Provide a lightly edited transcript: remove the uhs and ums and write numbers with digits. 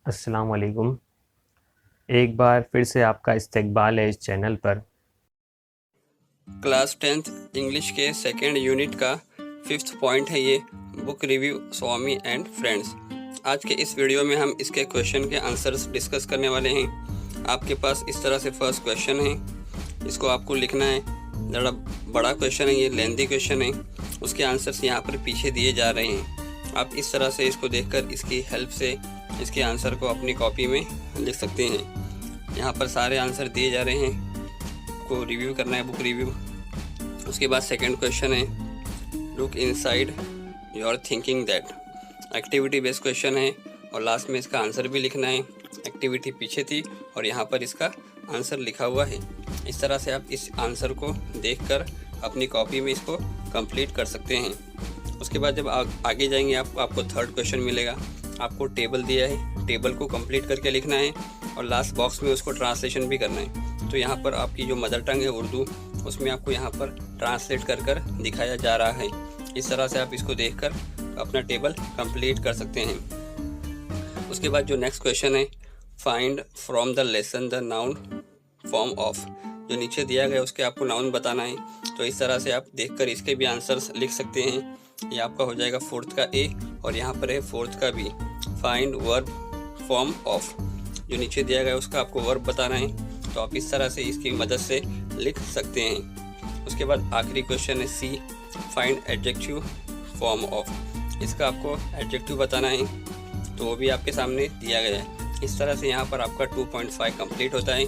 अस्सलाम वालेकुम। एक बार फिर से आपका इस्तकबाल है इस चैनल पर। क्लास 10th इंग्लिश के सेकेंड यूनिट का 5th पॉइंट है ये book review Swami and friends. आज के इस वीडियो में हम इसके क्वेश्चन के आंसर्स डिस्कस करने वाले हैं। आपके पास इस तरह से फर्स्ट क्वेश्चन है, इसको आपको लिखना है। ज़रा बड़ा क्वेश्चन है, ये लेंथी क्वेश्चन है। उसके आंसर्स यहाँ पर पीछे दिए जा रहे हैं। आप इस तरह से इसको देखकर इसकी हेल्प से इसके आंसर को अपनी कॉपी में लिख सकते हैं। यहाँ पर सारे आंसर दिए जा रहे हैं, को रिव्यू करना है, बुक रिव्यू। उसके बाद सेकंड क्वेश्चन है, look inside your thinking that. Activity based question है और लास्ट में इसका आंसर भी लिखना है। एक्टिविटी पीछे थी और यहाँ पर इसका आंसर लिखा हुआ है। इस तरह से आप इस आंसर को देखकर अपनी कॉपी में इसको कंप्लीट कर सकते हैं। उसके बाद जब आगे जाएंगे आपको थर्ड क्वेश्चन मिलेगा। आपको टेबल दिया है, टेबल को कंप्लीट करके लिखना है और लास्ट बॉक्स में उसको ट्रांसलेशन भी करना है। तो यहाँ पर आपकी जो मदर टंग है उर्दू, उसमें आपको यहाँ पर ट्रांसलेट कर दिखाया जा रहा है। इस तरह से आप इसको देखकर अपना टेबल कंप्लीट कर सकते हैं। उसके बाद जो नेक्स्ट क्वेश्चन है, find from the lesson the noun form of. जो नीचे दिया गया उसके आपको नाउन बताना है। तो इस तरह से आप देखकर इसके भी आंसर्स लिख सकते हैं। ये आपका हो जाएगा फोर्थ का ए और यहाँ पर है फोर्थ का B. Find verb form of, जो नीचे दिया गया उसका आपको वर्ब बताना है। तो आप इस तरह से इसकी मदद से लिख सकते हैं। उसके बाद आखिरी क्वेश्चन है सी, फाइंड एडजेक्टिव फॉर्म ऑफ। इसका आपको एडजेक्टिव बताना है, तो वो भी आपके सामने दिया गया है। इस तरह से यहाँ पर आपका 2.5 कंप्लीट होता है।